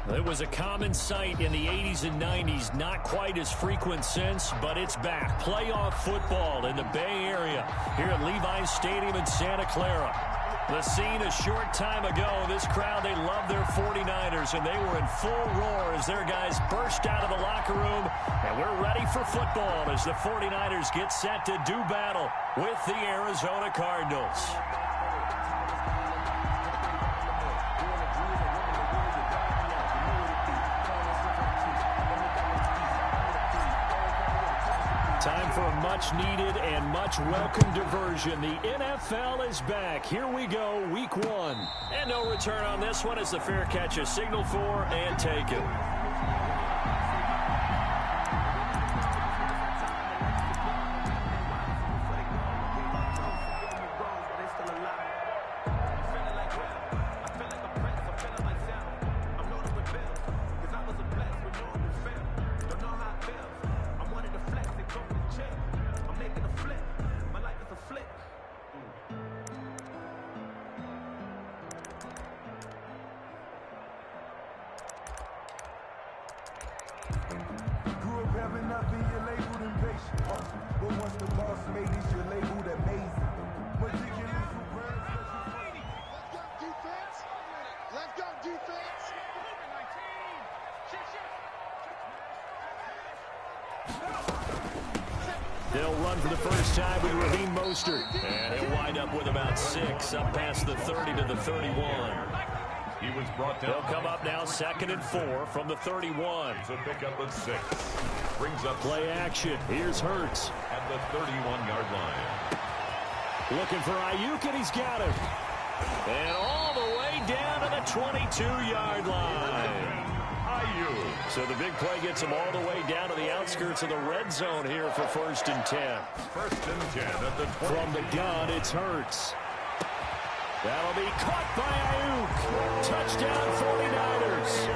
It was a common sight in the 80s and 90s, not quite as frequent since, but it's back. Playoff football in the Bay Area here at Levi's Stadium in Santa Clara. The scene a short time ago, this crowd, they love their 49ers, and they were in full roar as their guys burst out of the locker room. And we're ready for football as the 49ers get set to do battle with the Arizona Cardinals. Time for a much-needed and much-welcome diversion. The NFL is back. Here we go, Week 1. And no return on this one as the fair catch is signaled for and taken. They'll run for the first time with Raheem Mostert. And he'll wind up with about 6, up past the 30 to the 31. He was brought down. They'll come up now 2nd and 4 from the 31. It's a pickup of 6. Brings up play action. Here's Hurts. At the 31-yard line. Looking for Ayuk, and he's got him. And all the way down to the 22-yard line. So the big play gets him all the way down to the outskirts of the red zone here for 1st and 10. 1st and 10 at the 20. From the gun, it's Hurts. That'll be caught by Ayuk. Touchdown 49ers.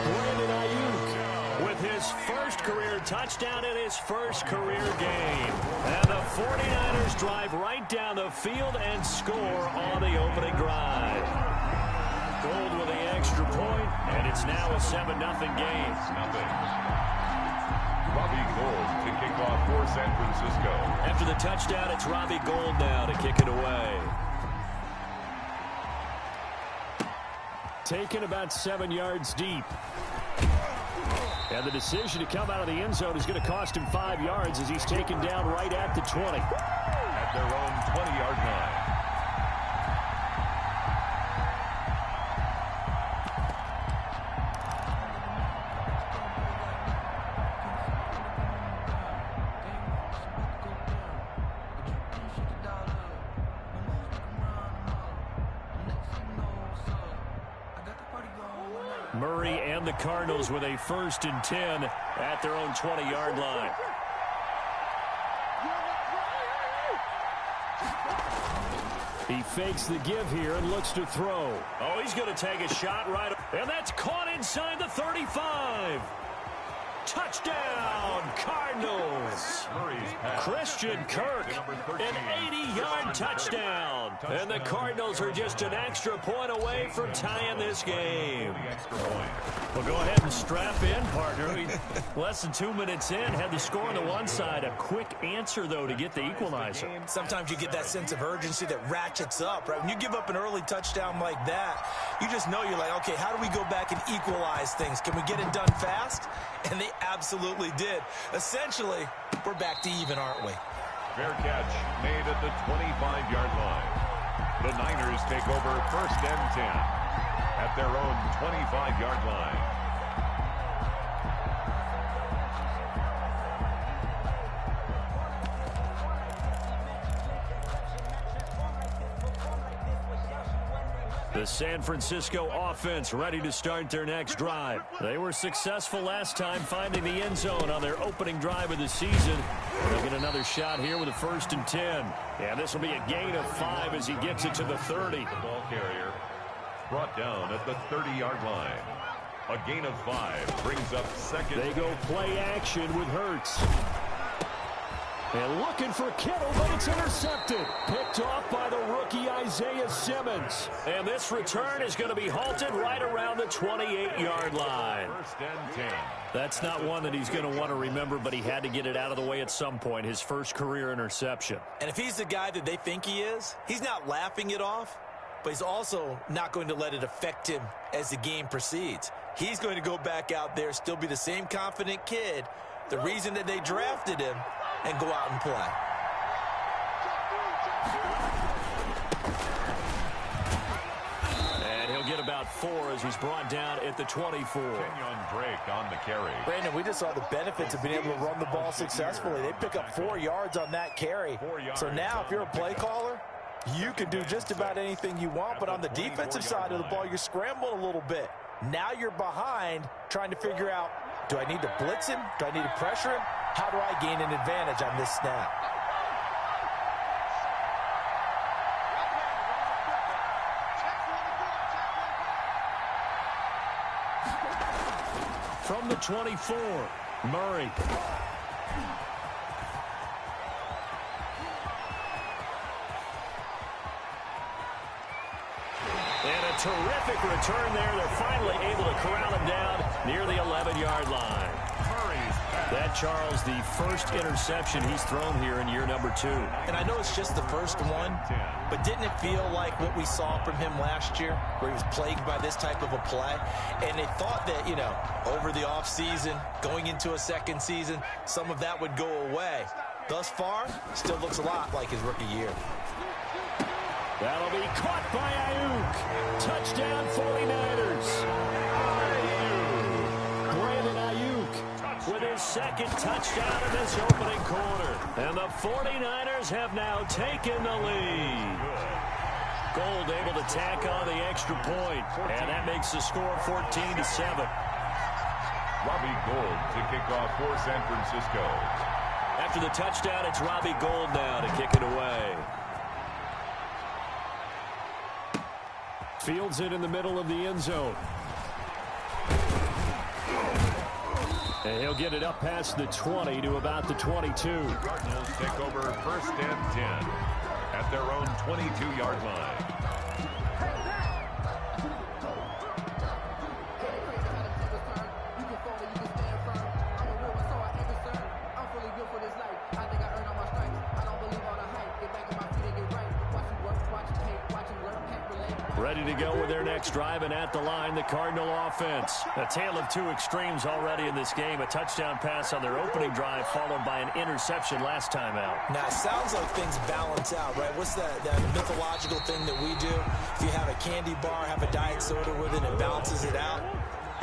Brandon Ayuk with his first career touchdown in his first career game. And the 49ers drive right down the field and score on the opening drive. Gold with the extra point, and it's now a 7-0 game. Robbie Gould to kick off for San Francisco. After the touchdown, it's Robbie Gould now to kick it away. Taken about 7 yards deep. And the decision to come out of the end zone is going to cost him 5 yards as he's taken down right at the 20. At their own 20-yard line. Murray and the Cardinals with a 1st and 10 at their own 20-yard line. He fakes the give here and looks to throw. Oh, he's going to take a shot right. And that's caught inside the 35. Touchdown, Cardinals. Christian Kirk, an 80-yard touchdown. And the Cardinals are just an extra point away from tying this game. Well, go ahead and strap in, partner. Less than 2 minutes in, had the score on the one side. A quick answer, though, to get the equalizer. Sometimes you get that sense of urgency that ratchets up, right? When you give up an early touchdown like that, you just know you're like, okay, how do we go back and equalize things? Can we get it done fast? And they absolutely did. Essentially, we're back to even, aren't we? Fair catch made at the 25-yard line. The Niners take over 1st and 10 at their own 25-yard line. The San Francisco offense ready to start their next drive. They were successful last time finding the end zone on their opening drive of the season. They'll get another shot here with a 1st and 10. And this will be a gain of 5 as he gets it to the 30. The ball carrier brought down at the 30-yard line. A gain of 5 brings up 2nd. They go play action with Hurts. And looking for Kittle, but it's intercepted. Picked off by the rookie Isaiah Simmons. And this return is going to be halted right around the 28-yard line. First and 10. That's not one that he's going to want to remember, but he had to get it out of the way at some point, his first career interception. And if he's the guy that they think he is, he's not laughing it off, but he's also not going to let it affect him as the game proceeds. He's going to go back out there, still be the same confident kid, the reason that they drafted him, and go out and play. And he'll get about 4 as he's brought down at the 24. Kenyon Drake on the carry. Brandon, we just saw the benefits of being able to run the ball successfully. They pick up 4 yards on that carry. So now if you're a play caller, you can do just about anything you want, but on the defensive side of the ball, you're scrambling a little bit. Now you're behind trying to figure out, do I need to blitz him? Do I need to pressure him? How do I gain an advantage on this snap? From the 24, Murray. And a terrific return there. They're finally able to corral him down near the 11-yard line. That, Charles, the first interception he's thrown here in year number 2. And I know it's just the first one, but didn't it feel like what we saw from him last year, where he was plagued by this type of a play? And they thought that, over the offseason, going into a second season, some of that would go away. Thus far, still looks a lot like his rookie year. That'll be caught by Ayuk. Touchdown 49ers. Brandon Ayuk with his second touchdown in this opening quarter. And the 49ers have now taken the lead. Gold able to tack on the extra point. And that makes the score 14-7. Robbie Gould to kick off for San Francisco. After the touchdown, it's Robbie Gould now to kick it away. Fields it in the middle of the end zone. And he'll get it up past the 20 to about the 22. Cardinals take over first and 10 at their own 22-yard line. Ready to go with their next drive, and at the line, the Cardinal offense. A tale of 2 extremes already in this game. A touchdown pass on their opening drive, followed by an interception last time out. Now, it sounds like things balance out, right? What's that mythological thing that we do? If you have a candy bar, have a diet soda with it, it balances it out.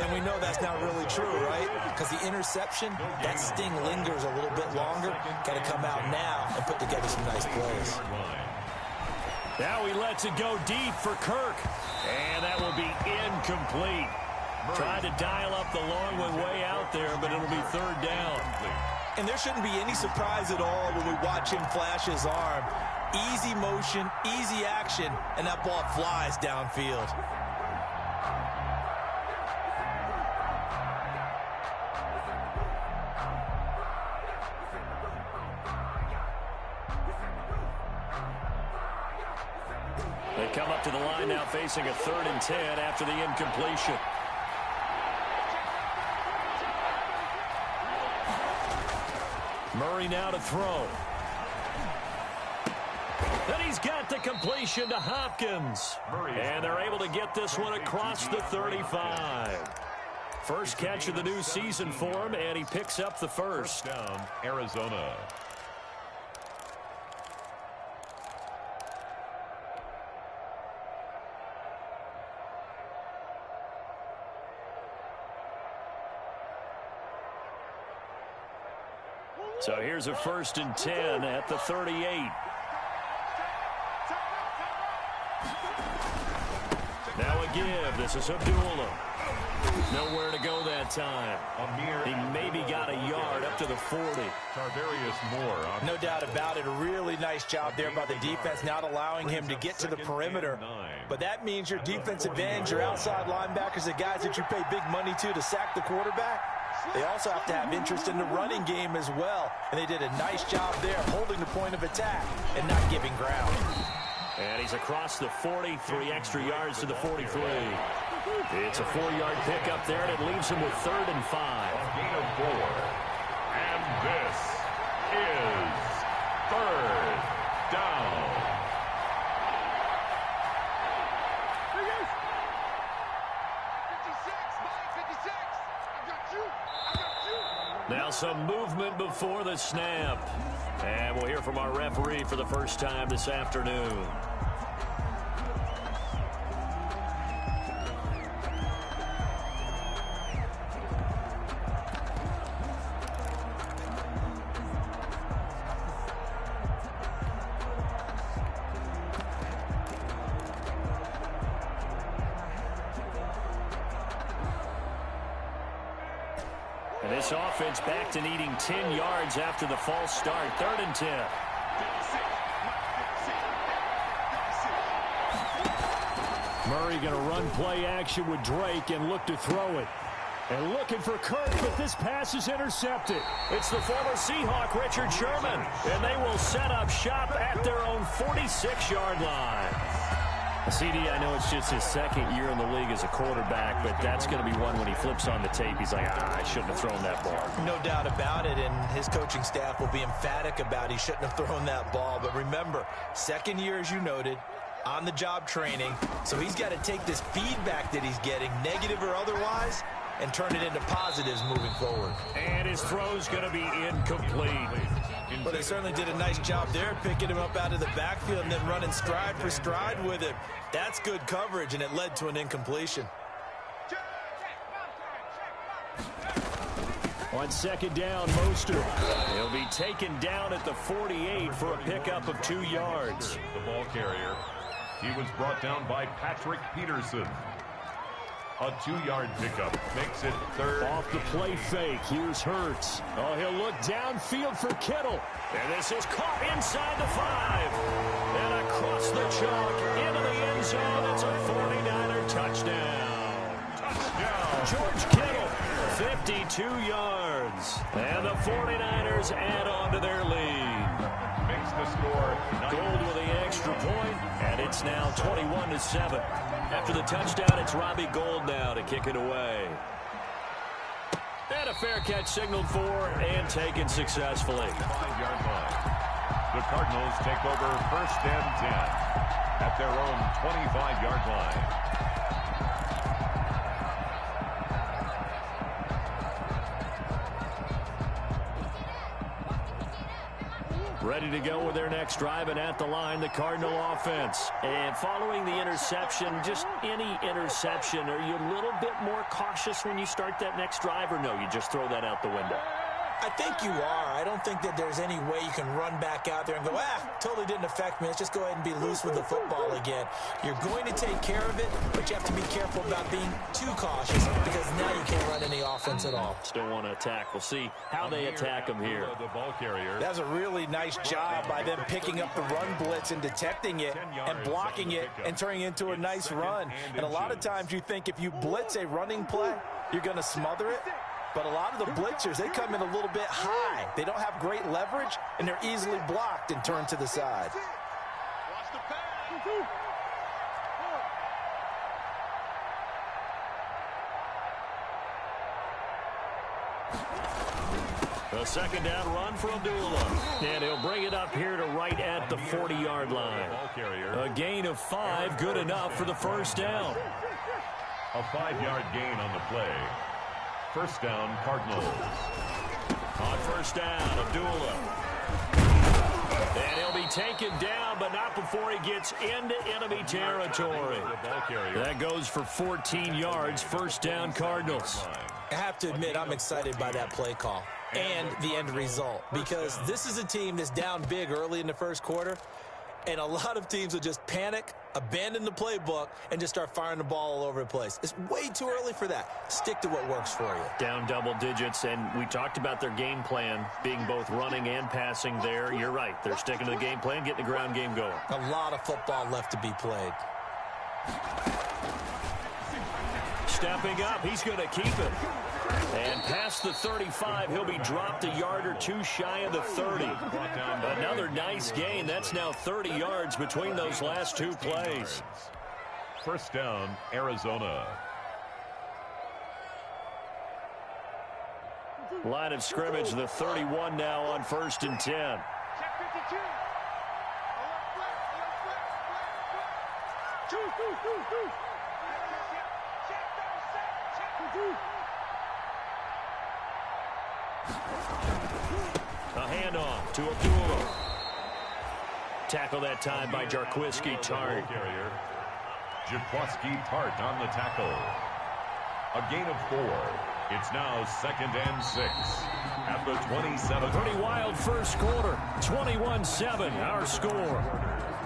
And we know that's not really true, right? Because the interception, that sting lingers a little bit longer. Got to come out now and put together some nice plays. Now he lets it go deep for Kirk. And that will be incomplete. Tried to dial up the long one way out there, but it'll be third down. And there shouldn't be any surprise at all when we watch him flash his arm. Easy motion, easy action, and that ball flies downfield. They come up to the line now facing a 3rd and 10 after the incompletion. Murray now to throw. Then he's got the completion to Hopkins. And they're able to get this one across the 35. First catch of the new season for him, and he picks up the first. Down, Arizona. So here's a 1st and 10 at the 38. Now a give. This is Abdullah. Nowhere to go that time. He maybe got a yard up to the 40. Tarvarius Moore. No doubt about it. A really nice job there by the defense, not allowing him to get to the perimeter. But that means your defensive ends, your outside linebackers, the guys that you pay big money to sack the quarterback, they also have to have interest in the running game as well. And they did a nice job there holding the point of attack and not giving ground. And he's across the 40, 3 extra yards to the 43. It's a 4-yard pickup there, and it leaves him with 3rd and 5. A gain of 4. And this is 3rd down. Now some movement before the snap. And we'll hear from our referee for the first time this afternoon. And this offense back to needing 10 yards after the false start. 3rd and 10. Murray going to run play action with Drake and look to throw it. And looking for Kirk, but this pass is intercepted. It's the former Seahawk, Richard Sherman. And they will set up shop at their own 46-yard line. CD, I know it's just his 2nd year in the league as a quarterback, but that's going to be one when he flips on the tape. He's like, I shouldn't have thrown that ball. No doubt about it, and his coaching staff will be emphatic about he shouldn't have thrown that ball. But remember, 2nd year, as you noted, on-the-job training, so he's got to take this feedback that he's getting, negative or otherwise, and turn it into positives moving forward. And his throw's going to be incomplete. Well, they certainly did a nice job there, picking him up out of the backfield and then running stride for stride with him. That's good coverage, and it led to an incompletion. On 2nd down, Mostert. He'll be taken down at the 48 for a pickup of 2 yards. The ball carrier. He was brought down by Patrick Peterson. A 2-yard pickup makes it 3rd. Off the play fake. Here's Hurts. Oh, he'll look downfield for Kittle. And this is caught inside the 5. And across the chalk into the end zone. It's a 49er touchdown. Touchdown. George Kittle, 52 yards. And the 49ers add on to their lead. Makes the score. Gold with the extra point, and it's now 21-7. After the touchdown, it's Robbie Gould now to kick it away. And a fair catch signaled for and taken successfully. 5-yard line. The Cardinals take over 1st and 10 at their own 25-yard line. Ready to go with their next drive, and at the line, the Cardinal offense. And following the interception, just any interception, are you a little bit more cautious when you start that next drive, or no, you just throw that out the window? I think you are. I don't think that there's any way you can run back out there and go, totally didn't affect me. Let's just go ahead and be loose with the football again. You're going to take care of it, but you have to be careful about being too cautious because now you can't run any offense at all. Still want to attack. We'll see how they attack them here. The ball carrier. That's a really nice job by them picking up the run blitz and detecting it and blocking it and turning it into a nice run. And a lot of times you think if you blitz a running play, you're going to smother it. But a lot of the blitzers, they come in a little bit high. They don't have great leverage, and they're easily blocked and turned to the side. A 2nd down run for Abdullah. And he'll bring it up here to right at the 40-yard line. A gain of 5, good enough for the 1st down. A 5-yard gain on the play. 1st down, Cardinals. On 1st down, Abdullah. And he'll be taken down, but not before he gets into enemy territory. That goes for 14 yards. 1st down, Cardinals. I have to admit, I'm excited by that play call and the end result because this is a team that's down big early in the 1st quarter, and a lot of teams will just panic, abandon the playbook, and just start firing the ball all over the place. It's way too early for that. Stick to what works for you. Down double digits, and we talked about their game plan being both running and passing there. You're right. They're sticking to the game plan, getting the ground game going. A lot of football left to be played. stepping up. He's going to keep it. And past the 35, he'll be dropped a yard or two shy of the 30. Another nice gain. That's now 30 yards between those last two plays. First down, Arizona. Line of scrimmage, the 31 now on 1st and 10. A handoff to Abdullah. Tackle that time by Jaquiski Tartt. Jaquiski Tartt on the tackle. A gain of 4. It's now 2nd and 6 at the 27. Pretty wild first quarter. 21-7, our score.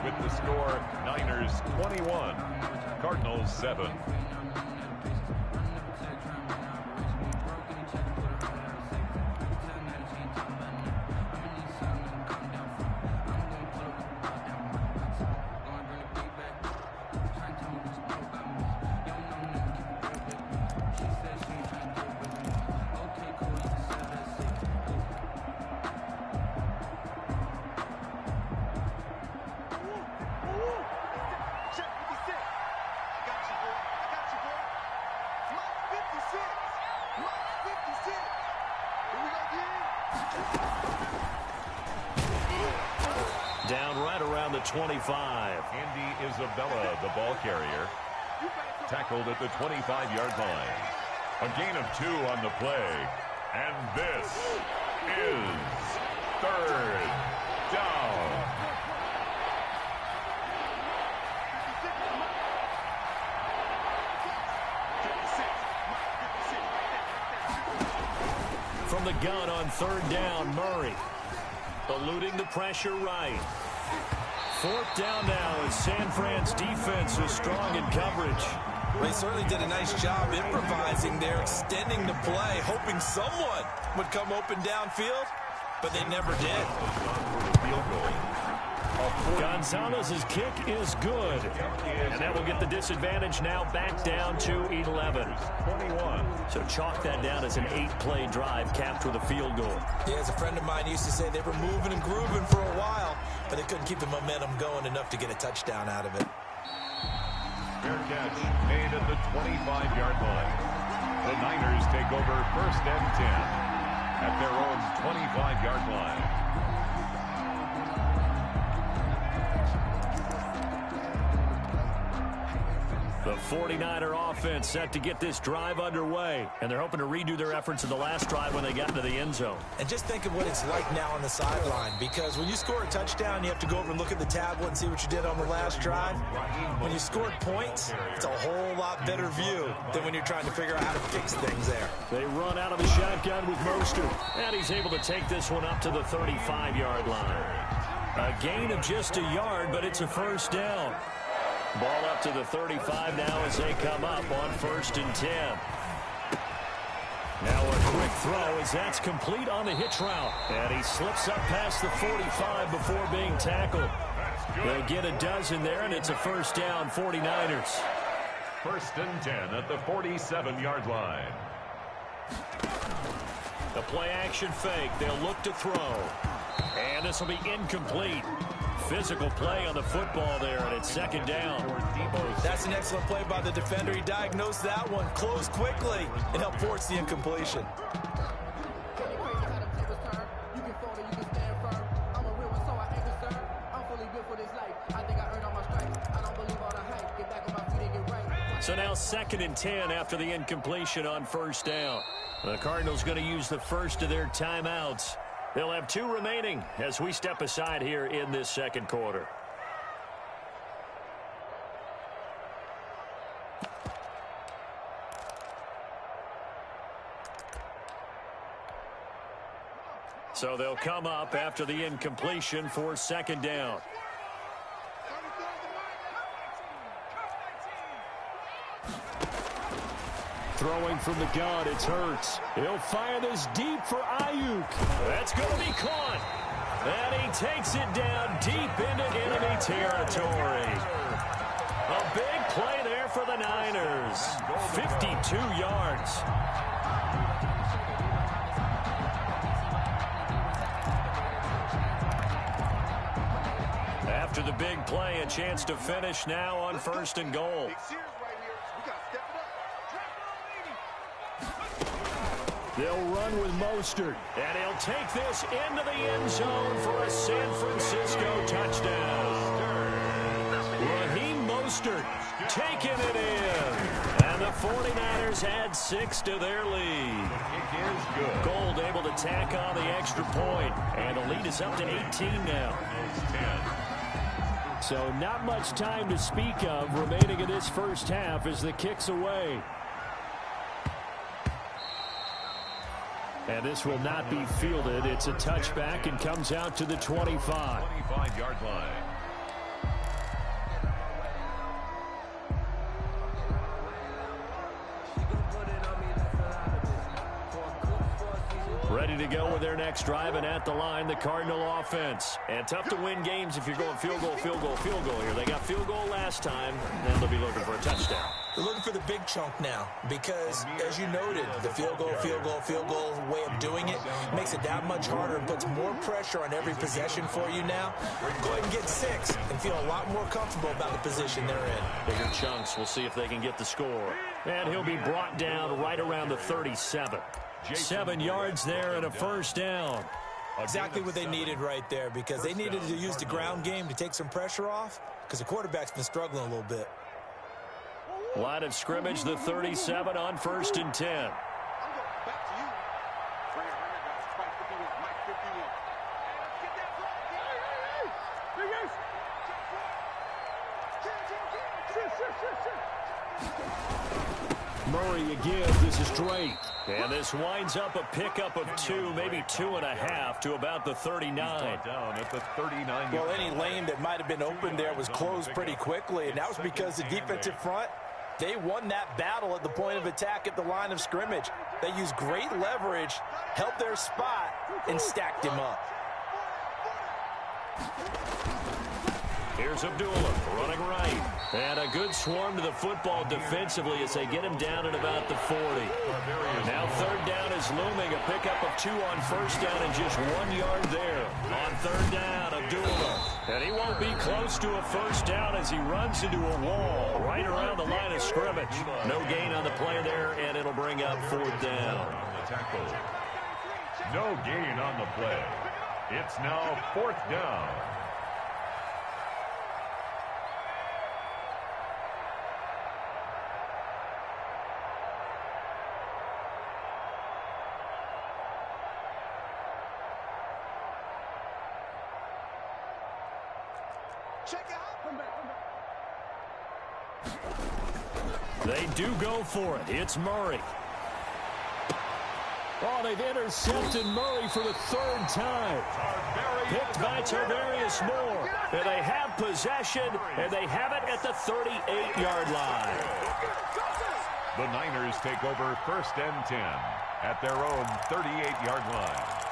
With the score, Niners 21, Cardinals 7. Down right around the 25. Andy Isabella, the ball carrier, tackled at the 25-yard line. A gain of 2 on the play. And this is 3rd down. From the gun on 3rd down, Murray. Eluding the pressure right. 4th down now as San Fran's defense is strong in coverage. They certainly did a nice job improvising there, extending the play, hoping someone would come open downfield, but they never did. Field goal. Gonzalez's kick is good. And that will get the disadvantage now back down to 11. 21. So chalk that down as an 8-play drive capped with a field goal. Yeah, as a friend of mine used to say, they were moving and grooving for a while, but they couldn't keep the momentum going enough to get a touchdown out of it. Fair catch made at the 25-yard line. The Niners take over 1st and 10 at their own 25-yard line. The 49er offense set to get this drive underway, and they're hoping to redo their efforts in the last drive when they got into the end zone. And just think of what it's like now on the sideline, because when you score a touchdown, you have to go over and look at the tablet and see what you did on the last drive. When you scored points, it's a whole lot better view than when you're trying to figure out how to fix things there. They run out of the shotgun with Mostert, and he's able to take this one up to the 35-yard line. A gain of just a yard, but it's a 1st down. Ball up to the 35 now as they come up on 1st and 10. Now a quick throw as that's complete on the hitch route. And he slips up past the 45 before being tackled. They'll get a dozen there, and it's a 1st down, 49ers. 1st and 10 at the 47-yard line. The play-action fake. They'll look to throw. And this will be incomplete. Physical play on the football there, and it's 2nd down. That's an excellent play by the defender. He diagnosed that one, closed quickly, and helped force the incompletion. So now 2nd and 10 after the incompletion on 1st down. The Cardinals going to use the first of their timeouts. They'll have 2 remaining as we step aside here in this 2nd quarter. So they'll come up after the incompletion for 2nd down. Throwing from the gun, it's Hurts. He'll fire this deep for Ayuk. That's going to be caught. And he takes it down deep into enemy territory. A big play there for the Niners. Niners. 52 yards. After the big play, a chance to finish now on 1st and goal. They'll run with Mostert, and he'll take this into the end zone for a San Francisco touchdown. Raheem Mostert taking it in, and the 49ers add 6 to their lead. Gold able to tack on the extra point, and the lead is up to 18 now. So not much time to speak of remaining in this first half as the kick's away. And this will not be fielded. It's a touchback and comes out to the 25. 25-yard line. Ready to go with their next drive, and at the line, the Cardinal offense. And tough to win games if you're going field goal, field goal, field goal here. They got field goal last time, and they'll be looking for a touchdown. They're looking for the big chunk now because, as you noted, the field goal way of doing it makes it that much harder and puts more pressure on every possession for you now. Go ahead and get 6 and feel a lot more comfortable about the position they're in. Bigger chunks. We'll see if they can get the score. And he'll be brought down right around the 37. 7 yards there and a first down. Exactly what they needed right there because they needed to use the ground game to take some pressure off because the quarterback's been struggling a little bit. Line of scrimmage, the 37 on 1st and 10. Murray again. This is Drake. And this winds up a pickup of 2, maybe 2.5 to about the 39. Down at the 39. Well, any lane that might have been open there was closed pretty quickly, and that was because the defensive front, they won that battle at the point of attack at the line of scrimmage. They used great leverage, held their spot, and stacked him up. Here's Abdullah running right. And a good swarm to the football defensively as they get him down at about the 40. Now 3rd down is looming. A pickup of 2 on 1st down and just 1 yard there. On 3rd down, Abdullah. And he won't be close to a first down as he runs into a wall right around the line of scrimmage. No gain on the play there, and it'll bring up 4th down. No gain on the play. It's now 4th down. They do go for it. It's Murray. Oh, they've intercepted Murray for the 3rd time. Picked by Tarvarius Moore. And they have possession, and they have it at the 38-yard line. The Niners take over 1st and 10 at their own 38-yard line.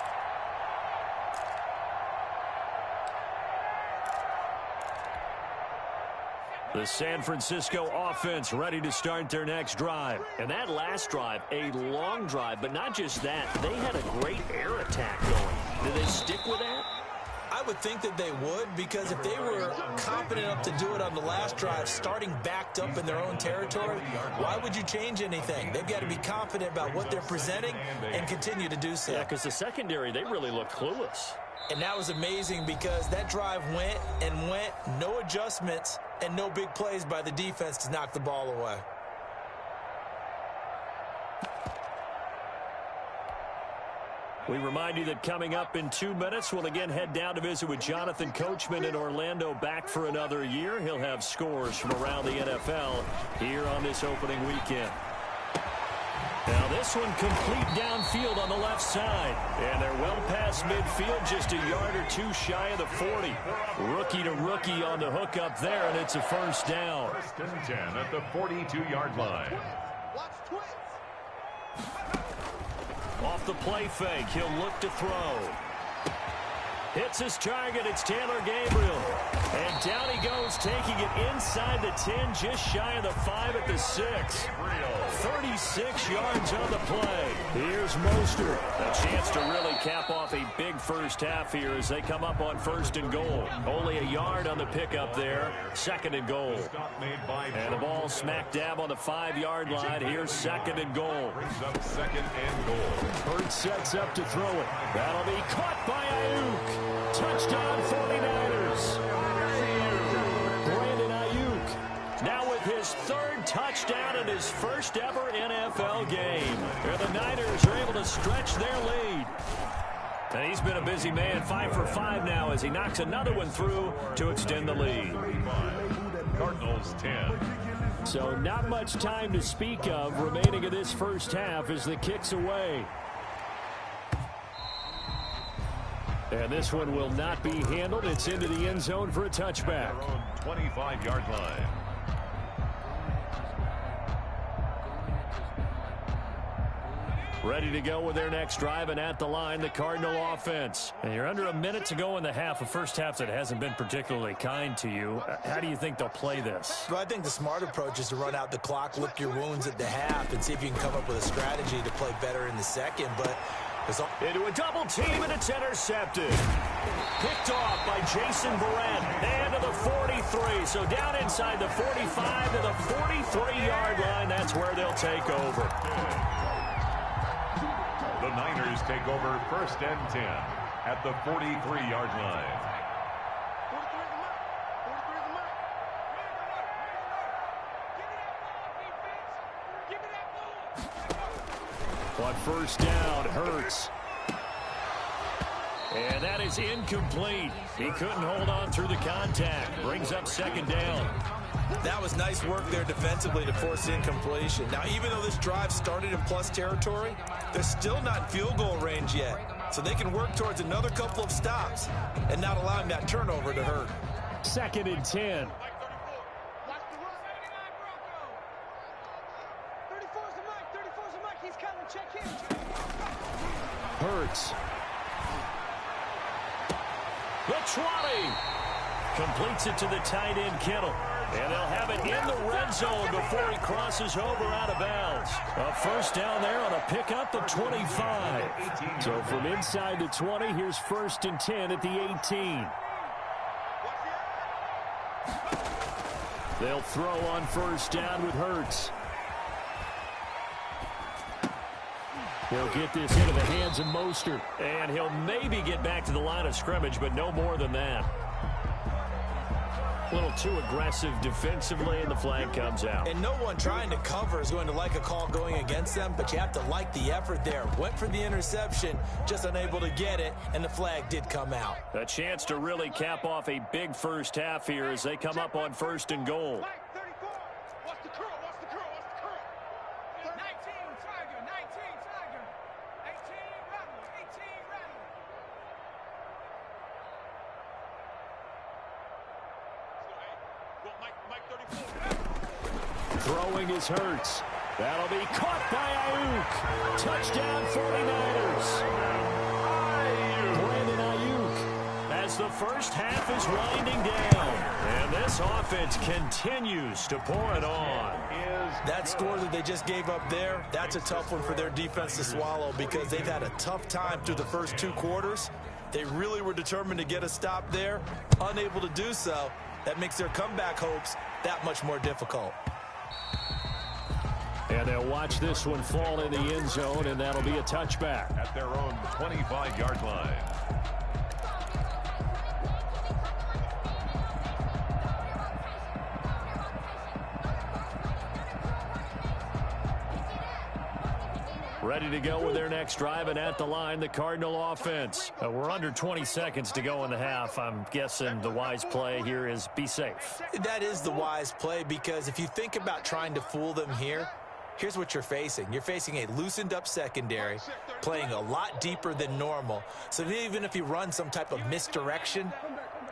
The San Francisco offense ready to start their next drive. And that last drive, a long drive, but not just that. They had a great air attack going. Did they stick with that? I would think that they would because if they were confident enough to do it on the last drive, starting backed up in their own territory, why would you change anything? They've got to be confident about what they're presenting and continue to do so. Yeah, because the secondary, they really look clueless. And that was amazing because that drive went and went, no adjustments, and no big plays by the defense to knock the ball away. We remind you that coming up in 2 minutes, we'll again head down to visit with Jonathan Coachman in Orlando, back for another year. He'll have scores from around the NFL here on this opening weekend. Now this one complete downfield on the left side. And they're well past midfield, just a yard or 2 shy of the 40. Rookie to rookie on the hook up there, and it's a first down. 1st and 10 at the 42-yard line. Off the play fake, he'll look to throw. Hits his target, it's Taylor Gabriel. And And down he goes, taking it inside the 10, just shy of the 5 at the 6. 36 yards on the play. Here's Mostert. A chance to really cap off a big first half here as they come up on 1st and goal. Only a yard on the pickup there. 2nd and goal. And the ball smack dab on the 5-yard line. Here's 2nd and goal. Brings up 2nd and goal. Hurts sets up to throw it. That'll be caught by Ayuk. Touchdown 49ers. Brandon Ayuk now with his 3rd touchdown in his first ever NFL game. And the Niners are able to stretch their lead. And he's been a busy man, 5 for 5 now as he knocks another one through to extend the lead. Cardinals 10. So not much time to speak of remaining in this first half as the kick's away. And this one will not be handled. It's into the end zone for a touchback. 25-yard line. Ready to go with their next drive, and at the line, the Cardinal offense. And you're under a minute to go in the half, a first half that hasn't been particularly kind to you. How do you think they'll play this? Well, I think the smart approach is to run out the clock, lick your wounds at the half, and see if you can come up with a strategy to play better in the second. But into a double team, and it's intercepted. Picked off by Jason Verrett. And to the 43. So down inside the 45 to the 43-yard line. That's where they'll take over. The Niners take over 1st and 10 at the 43-yard line. On 1st down, Hurts. And that is incomplete. He couldn't hold on through the contact. Brings up 2nd down. That was nice work there defensively to force incompletion. Now, even though this drive started in plus territory, they're still not in field goal range yet. So they can work towards another couple of stops and not allowing that turnover to hurt. 2nd and 10. Hurts. The 20. Completes it to the tight end, Kittle. And they'll have it in the red zone before he crosses over out of bounds. A 1st down there on a pickup at 25. So from inside the 20, here's 1st and 10 at the 18. They'll throw on 1st down with Hurts. He'll get this into the hands of Mostert. And he'll maybe get back to the line of scrimmage, but no more than that. A little too aggressive defensively, and the flag comes out. And no one trying to cover is going to like a call going against them, but you have to like the effort there. Went for the interception, just unable to get it, and the flag did come out. A chance to really cap off a big first half here as they come up on 1st and goal. Throwing is Hurts. That'll be caught by Ayuk. Touchdown 49ers. Brandon Ayuk as the first half is winding down. And this offense continues to pour it on. That score that they just gave up there, that's a tough one for their defense to swallow because they've had a tough time through the first 2 quarters. They really were determined to get a stop there, unable to do so. That makes their comeback hopes that much more difficult. And they'll watch this one fall in the end zone, and that'll be a touchback. At their own 25-yard line. Ready to go with their next drive, and at the line, the Cardinal offense. We're under 20 seconds to go in the half. I'm guessing the wise play here is be safe. That is the wise play because if you think about trying to fool them here, here's what you're facing. You're facing a loosened up secondary, playing a lot deeper than normal. So even if you run some type of misdirection,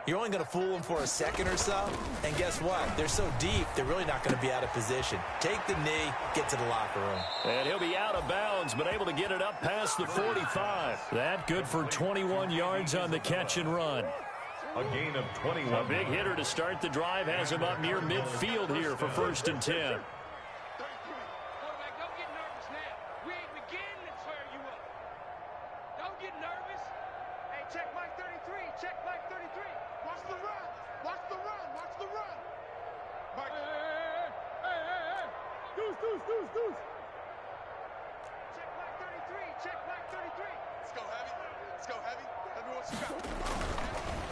you're only going to fool them for a second or so. And guess what? They're so deep, they're really not going to be out of position. Take the knee, get to the locker room. And he'll be out of bounds, but able to get it up past the 45. That good for 21 yards on the catch and run. A gain of 21. A big hitter to start the drive has him up near midfield here for 1st and 10.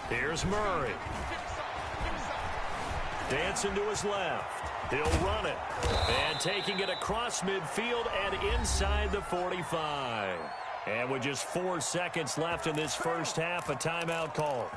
Here's Murray. Dancing to his left. He'll run it. And taking it across midfield and inside the 45. And with just 4 seconds left in this first half, a timeout call.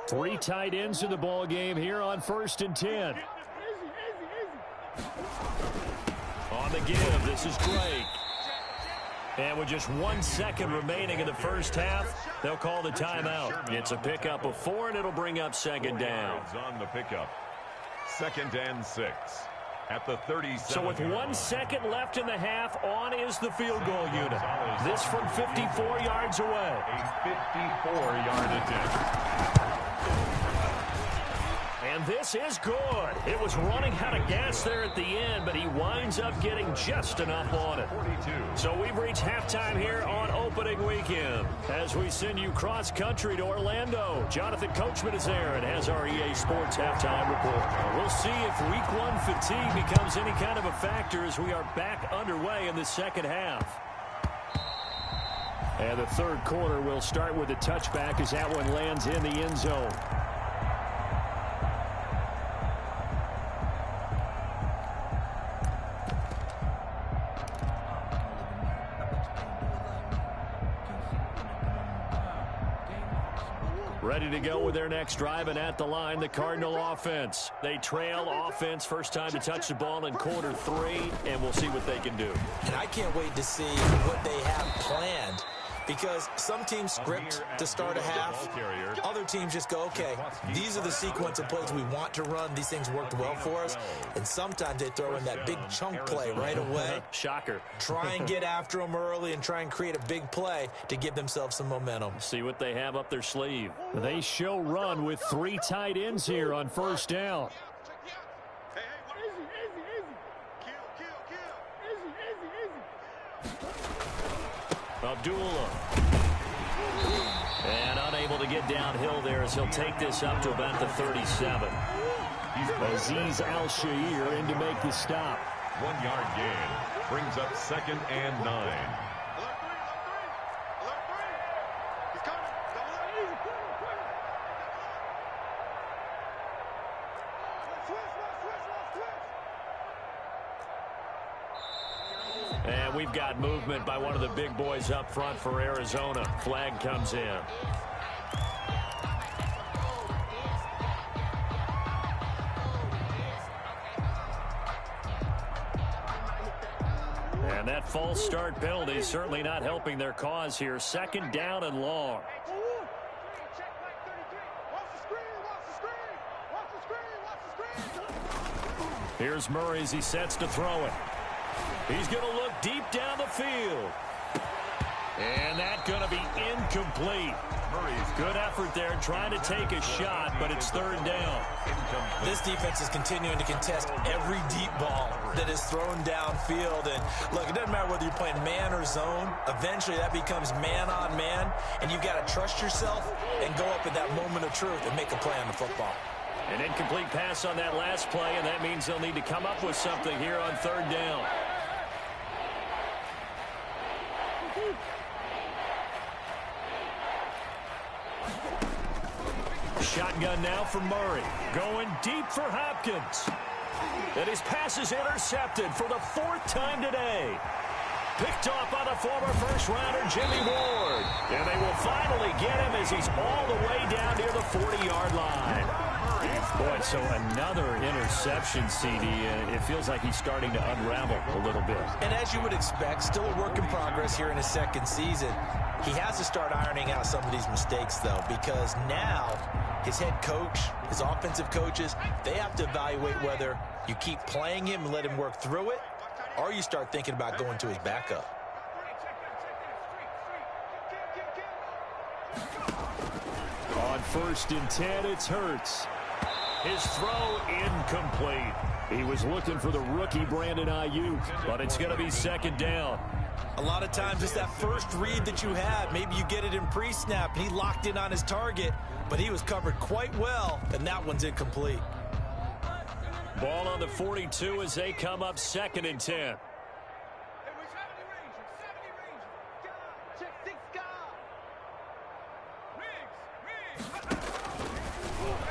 Three tight ends in the ball game here on 1st and 10. On the give, this is Drake. And with just 1 second remaining in the first half, they'll call the timeout. It's a pickup of 4, and it'll bring up 2nd down. On the pickup. 2nd and 6. At the 37. So with 1 second left in the half, on is the field goal unit. This from 54 yards away. A 54-yard attempt. And this is good. It was running out of gas there at the end, but he winds up getting just enough on it. 42. So we've reached halftime here on opening weekend. As we send you cross-country to Orlando, Jonathan Coachman is there and has our EA Sports halftime report. We'll see if Week 1 fatigue becomes any kind of a factor as we are back underway in the second half. And the third quarter will start with a touchback as that one lands in the end zone. Ready to go with their next drive, and at the line, the Cardinal offense. They trail offense, first time to touch the ball in quarter 3, and we'll see what they can do. And I can't wait to see what they have planned, because some teams script to start a half. Other teams just go, okay, these are the sequence of plays we want to run. These things worked well for us. And sometimes they throw in that big chunk play right away. Shocker. Try and get after them early and try and create a big play to give themselves some momentum. See what they have up their sleeve. They show run with 3 tight ends here on first down. Abdullah. And unable to get downhill there as he'll take this up to about the 37. Azeez Al-Shaair in to make the stop. 1 yard gain. Brings up 2nd and 9. And we've got movement by one of the big boys up front for Arizona. Flag comes in. And that false start penalty certainly not helping their cause here. 2nd down and long. Here's Murray as he sets to throw it. He's going to look deep down the field. And that's going to be incomplete. Murray's good effort there trying to take a shot, but it's 3rd down. This defense is continuing to contest every deep ball that is thrown downfield. And look, it doesn't matter whether you're playing man or zone. Eventually that becomes man on man, and you've got to trust yourself and go up at that moment of truth and make a play on the football. An incomplete pass on that last play, and that means they'll need to come up with something here on 3rd down. Shotgun now for Murray. Going deep for Hopkins. And his pass is intercepted for the 4th time today. Picked off by the former first-rounder Jimmy Ward. And they will finally get him as he's all the way down near the 40-yard line. Boy, so another interception, CD, and it feels like he's starting to unravel a little bit. And as you would expect, still a work in progress here in his second season. He has to start ironing out some of these mistakes, though, because now his head coach, his offensive coaches, they have to evaluate whether you keep playing him and let him work through it, or you start thinking about going to his backup. On 1st and 10, it's Hurts. His throw incomplete. He was looking for the rookie Brandon Ayuk, but it's going to be 2nd down. A lot of times it's that first read that you have. Maybe you get it in pre-snap. He locked in on his target, but he was covered quite well, and that one's incomplete. Ball on the 42 as they come up 2nd and 10.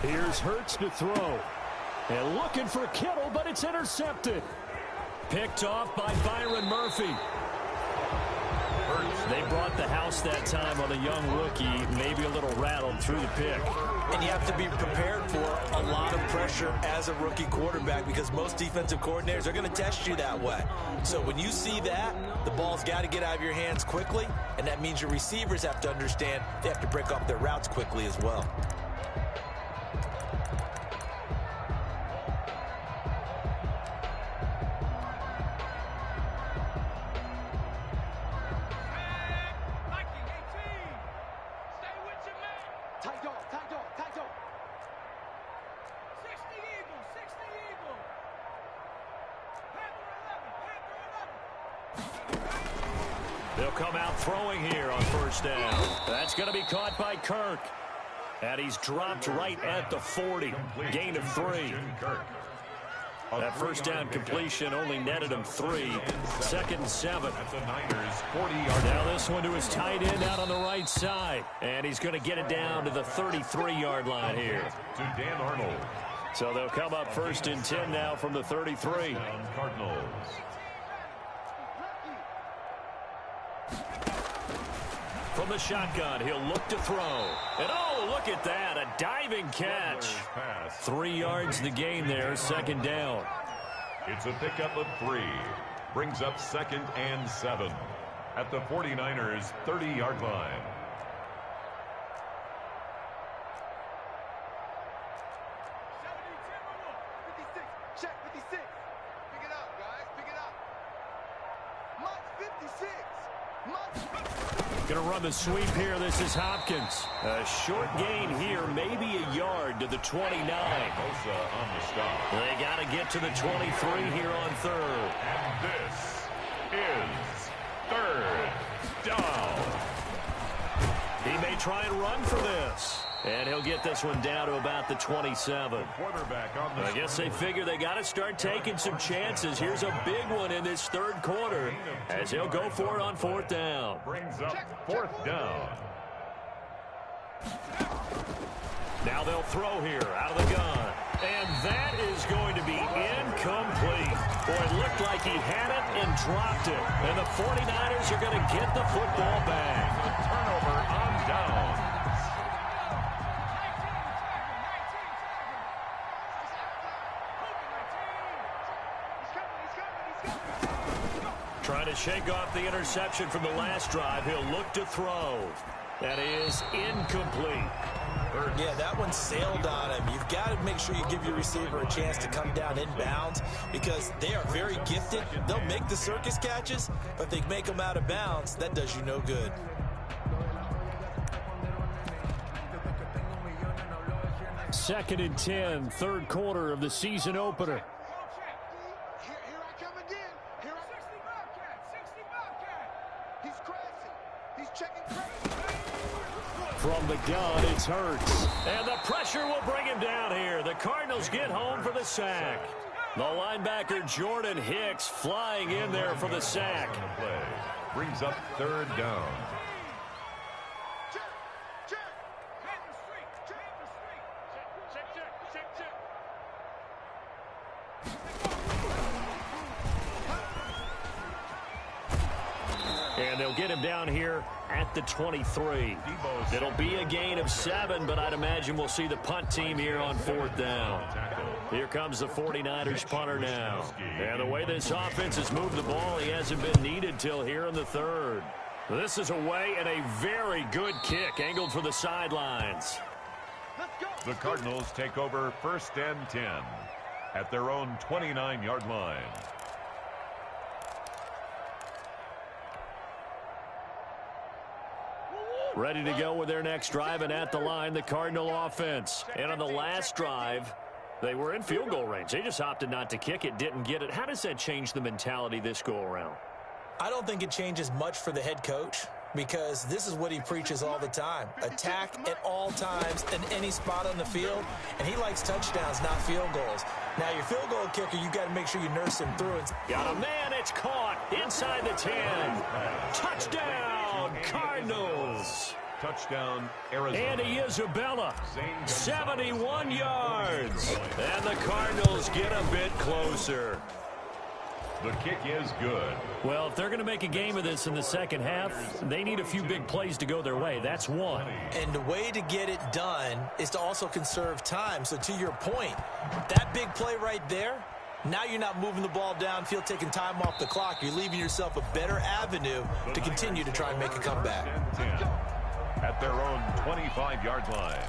Here's Hurts to throw. And looking for Kittle, but it's intercepted. Picked off by Byron Murphy. They brought the house that time on a young rookie, maybe a little rattled through the pick. And you have to be prepared for a lot of pressure as a rookie quarterback because most defensive coordinators are going to test you that way. So when you see that, the ball's got to get out of your hands quickly, and that means your receivers have to understand they have to break off their routes quickly as well. They'll come out throwing here on 1st down. That's going to be caught by Kirk. And he's dropped right at the 40. Gain of 3. That 1st down completion only netted him 3. 2nd and 7. Now this one to his tight end out on the right side. And he's going to get it down to the 33-yard line here. To Dan Arnold. So they'll come up 1st and 10 now from the 33. Cardinals. From the shotgun, he'll look to throw. And oh, look at that, a diving catch. 3 yards the gain there, 2nd down. It's a pickup of 3. Brings up 2nd and 7 at the 49ers' 30-yard line. Check 56. Pick it up, guys. Pick it up. Mike 56. Going to run the sweep here. This is Hopkins. A short gain here, maybe a yard to the 29. Bosa on the stop. They got to get to the 23 here on 3rd. And this is 3rd down. He may try and run for this. And he'll get this one down to about the 27. Quarterback on the I guess they figure they got to start taking some chances. Here's a big one in this 3rd quarter as he'll go for it on 4th down. Brings up 4th down. Now they'll throw here out of the gun. And that is going to be incomplete. Boy, it looked like he had it and dropped it. And the 49ers are going to get the football back. A turnover on down. Trying to shake off the interception from the last drive. He'll look to throw. That is incomplete. Yeah, that one sailed on him. You've got to make sure you give your receiver a chance to come down inbounds because they are very gifted. They'll make the circus catches, but if they make them out of bounds, that does you no good. Second and 10, 3rd quarter of the season opener. From the gun, it's Hurts. And the pressure will bring him down here. The Cardinals get home for the sack. The linebacker Jordan Hicks flying in there for the sack. Brings up 3rd down. get him down here at the 23. It'll be a gain of 7, but I'd imagine we'll see the punt team here on 4th down. Here comes the 49ers punter now. And the way this offense has moved the ball, he hasn't been needed till here in the 3rd. This is away and a very good kick angled for the sidelines. The Cardinals take over 1st and 10 at their own 29-yard line. Ready to go with their next drive, and at the line, the Cardinal offense. And on the last drive, they were in field goal range. They just opted not to kick it, didn't get it. How does that change the mentality this go-around? I don't think it changes much for the head coach because this is what he preaches all the time. Attack at all times in any spot on the field, and he likes touchdowns, not field goals. Now, your field goal kicker, you got to make sure you nurse him through it. Got a man, it's caught inside the 10. Touchdown, Cardinals. Touchdown, Arizona. Andy Isabella, 71 yards. And the Cardinals get a bit closer. The kick is good. Well, if they're going to make a game of this in the second half, they need a few big plays to go their way. That's one. And the way to get it done is to also conserve time. So to your point, that big play right there, now you're not moving the ball downfield, taking time off the clock. You're leaving yourself a better avenue to continue to try and make a comeback. At their own 25-yard line.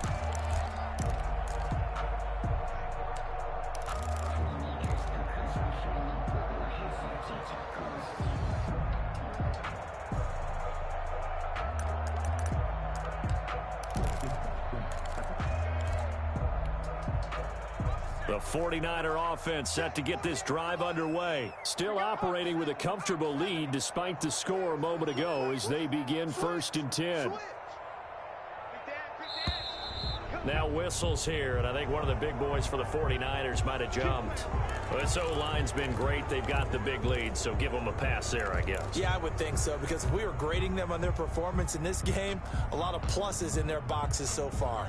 The 49er offense set to get this drive underway. Still operating with a comfortable lead despite the score a moment ago as they begin 1st and 10. Now whistles here, and I think one of the big boys for the 49ers might have jumped. Well, this O-line's been great. They've got the big lead, so give them a pass there, I guess. Yeah, I would think so, because if we were grading them on their performance in this game, a lot of pluses in their boxes so far.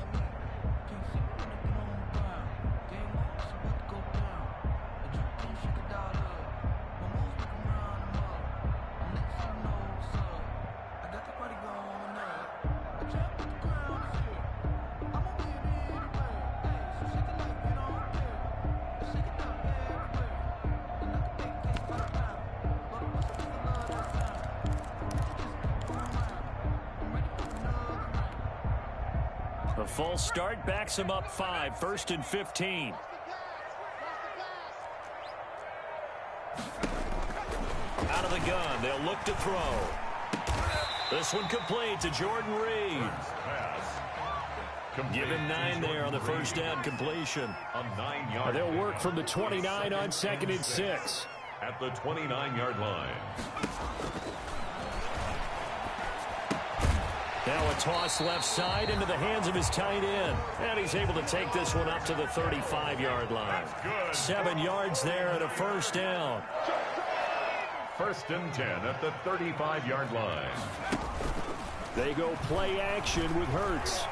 A false start backs him up 5, 1st and 15. Out of the gun, they'll look to throw. This one complete to Jordan Reed. Give him 9 there on the first down completion. They'll work from the 29 on 2nd and 6. At the 29-yard line. Now a toss left side into the hands of his tight end. And he's able to take this one up to the 35-yard line. 7 yards there at a first down. 1st and 10 at the 35-yard line. They go play action with Hurts.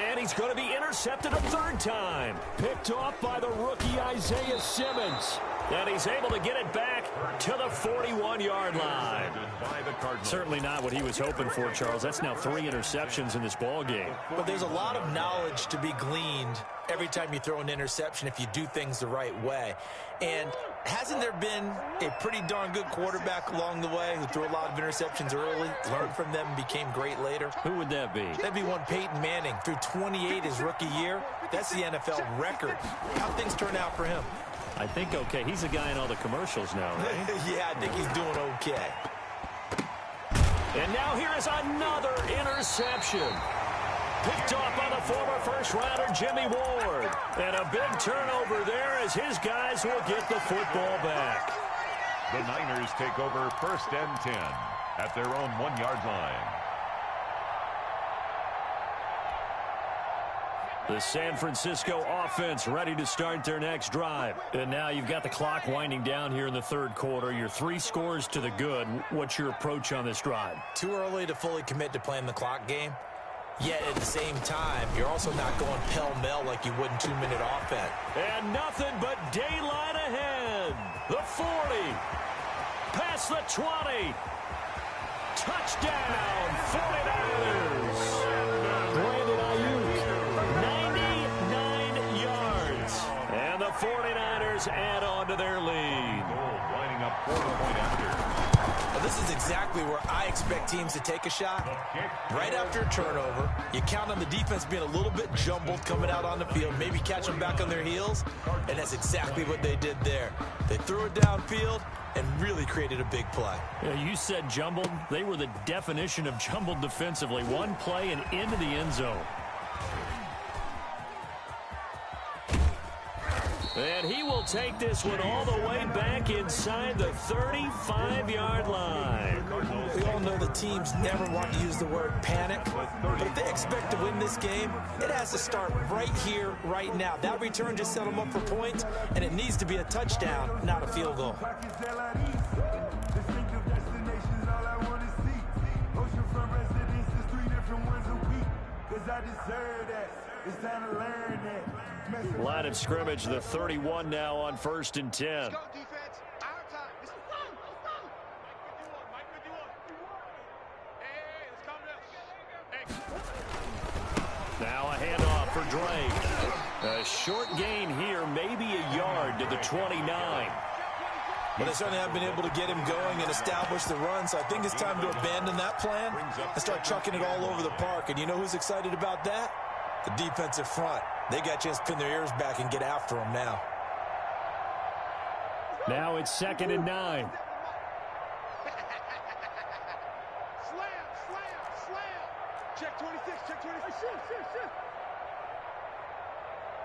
And he's going to be intercepted a 3rd time. Picked off by the rookie Isaiah Simmons. And he's able to get it back to the 41-yard line. Certainly not what he was hoping for, Charles. That's now 3 interceptions in this ball game. But there's a lot of knowledge to be gleaned every time you throw an interception if you do things the right way. And hasn't there been a pretty darn good quarterback along the way who threw a lot of interceptions early, learned from them, and became great later? Who would that be? That'd be one Peyton Manning. Threw 28 his rookie year. That's the NFL record. How'd things turn out for him? I think okay. He's a guy in all the commercials now, right? Yeah, I think he's doing okay. And now here is another interception. Picked off by the former first-rounder Jimmy Ward. And a big turnover there as his guys will get the football back. The Niners take over 1st and 10 at their own 1-yard line. The San Francisco offense ready to start their next drive. And now you've got the clock winding down here in the 3rd quarter. You're 3 scores to the good. What's your approach on this drive? Too early to fully commit to playing the clock game. Yet at the same time, you're also not going pell-mell like you would in 2-minute offense. And nothing but daylight ahead. The 40. Pass across the 20. Touchdown, 49ers. Brandon Ayuk, 99 yards. And the 49ers add on to their lead. Lining up for the point after. Well, this is exactly where I expect teams to take a shot. Right after a turnover, you count on the defense being a little bit jumbled coming out on the field, maybe catch them back on their heels, and that's exactly what they did there. They threw it downfield and really created a big play. Yeah, you said jumbled. They were the definition of jumbled defensively. One play and into the end zone. And he will take this one all the way back inside the 35-yard line. We all know the teams never want to use the word panic, but if they expect to win this game, it has to start right here, right now. That return just set them up for points, and it needs to be a touchdown, not a field goal. Line of scrimmage, the 31 now on 1st and 10. Let's go, defense. Our time. Let's go. Mike 51. Hey, let's calm down. Hey. Now a handoff for Drake. A short gain here, maybe a yard to the 29. But they certainly have been able to get him going and establish the run, so I think it's time to abandon that plan and start chucking it all over the park. And you know who's excited about that? The defensive front. They got a chance to pin their ears back and get after him now. Now it's 2nd and 9. Slam, slam, slam. Check 26, check 26. Shift.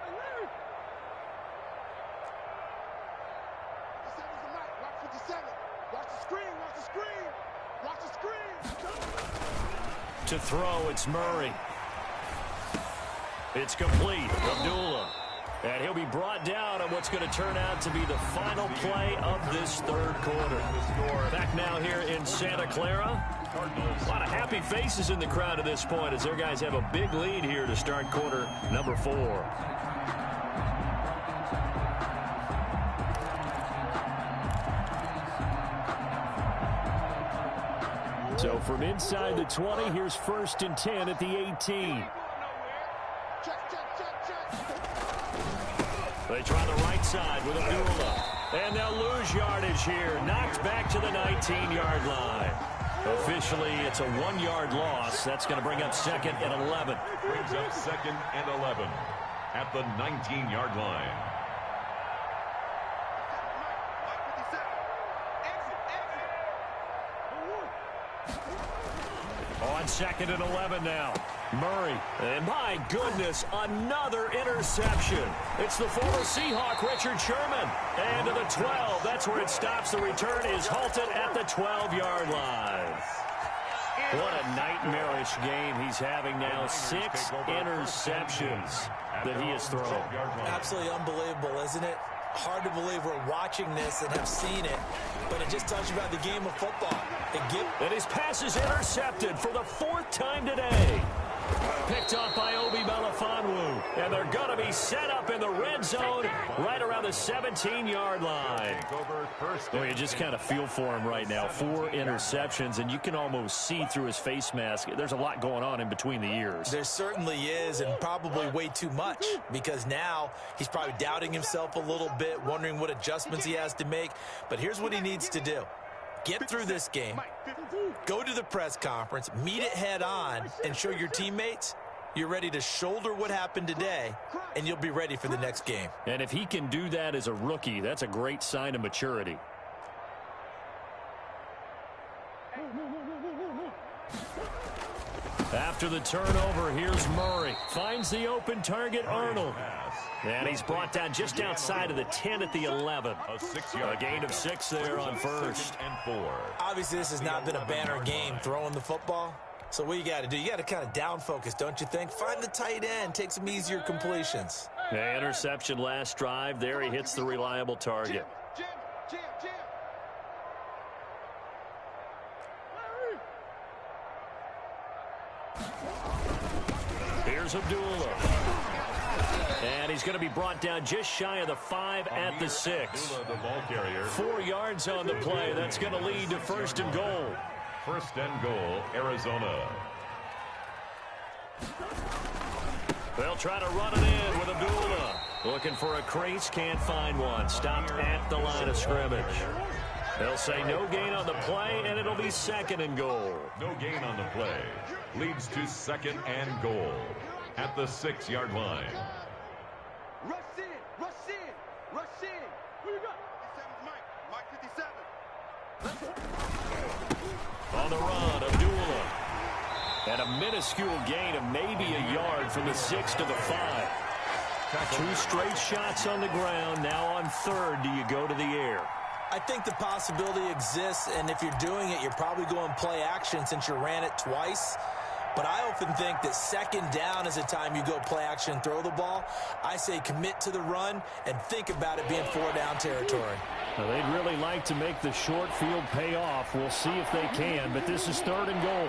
Hey, Larry. 57's the mic. Watch 57. Watch the screen, watch the screen. Watch the screen. To throw, it's Murray. It's complete. Abdullah. And he'll be brought down on what's going to turn out to be the final play of this 3rd quarter. Back now here in Santa Clara. A lot of happy faces in the crowd at this point as their guys have a big lead here to start quarter number 4. So from inside the 20, here's 1st and 10 at the 18. They try the right side with Abdullah. And they'll lose yardage here. Knocked back to the 19-yard line. Officially, it's a 1-yard loss. That's going to bring up 2nd and 11. Brings up 2nd and 11 at the 19-yard line. On 2nd and 11 now. Murray. And my goodness, another interception. It's the former Seahawk, Richard Sherman. And to the 12. That's where it stops. The return is halted at the 12-yard line. What a nightmarish game he's having now. 6 interceptions that he has thrown. Absolutely unbelievable, isn't it? Hard to believe we're watching this and have seen it, but it just tells you about the game of football. And his pass is intercepted for the 4th time today. Picked off by Obi Melifonwu. And they're going to be set up in the red zone right around the 17-yard line. Well, you just kind of feel for him right now. 4 interceptions, and you can almost see through his face mask. There's a lot going on in between the ears. There certainly is, and probably way too much, because now he's probably doubting himself a little bit, wondering what adjustments he has to make. But here's what he needs to do. Get through this game, go to the press conference, meet it head on, and show your teammates you're ready to shoulder what happened today, and you'll be ready for the next game. And if he can do that as a rookie, that's a great sign of maturity. After the turnover, here's Murray. Finds the open target, Arnold. And he's brought down just outside of the 10 at the 11. A gain of 6 there on 1st and 4. Obviously, this has not been a banner game throwing the football. So what you got to do, you got to kind of down focus, don't you think? Find the tight end, take some easier completions. The interception last drive. There he hits the reliable target. Jim. Here's Abdullah. And he's going to be brought down just shy of the 5 at the 6. The ball carrier. 4 yards on the play. That's going to lead to 1st and goal. 1st and goal, Arizona. They'll try to run it in with Abdullah. Looking for a crease, can't find one. Stopped at the line of scrimmage. They'll say no gain on the play, and it'll be 2nd and goal. No gain on the play. Leads to 2nd and goal at the 6-yard line. Rush in, rush in, rush in. Who you got? 57's Mike. Mike 57. On the run, Abdullah. And a minuscule gain of maybe a yard from the 6 to the 5. 2 straight shots on the ground. Now on 3rd, do you go to the air? I think the possibility exists, and if you're doing it, you're probably going play action since you ran it twice. But I often think that 2nd down is a time you go play action and throw the ball. I say commit to the run and think about it being 4-down territory. Well, they'd really like to make the short field pay off. We'll see if they can, but this is 3rd and goal.